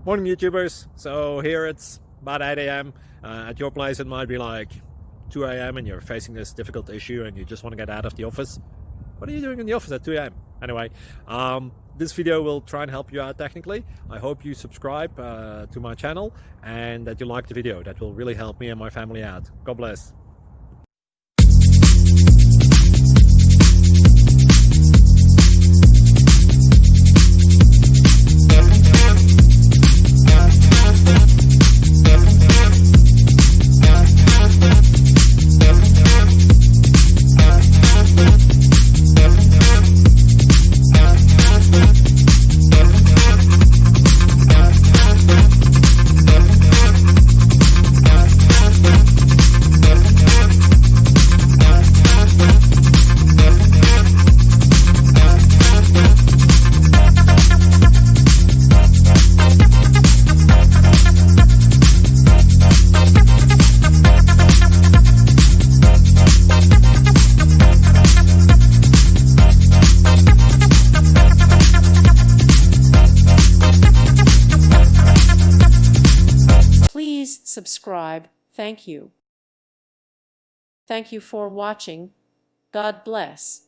Morning YouTubers. So here it's about 8 a.m. At your place it might be like 2 a.m. and you're facing this difficult issue and you just want to get out of the office. What are you doing in the office at 2 a.m.? Anyway, this video will try and help you out technically. I hope you subscribe to my channel and that you like the video. That will really help me and my family out. God bless. Please subscribe. Thank you. Thank you for watching. God bless.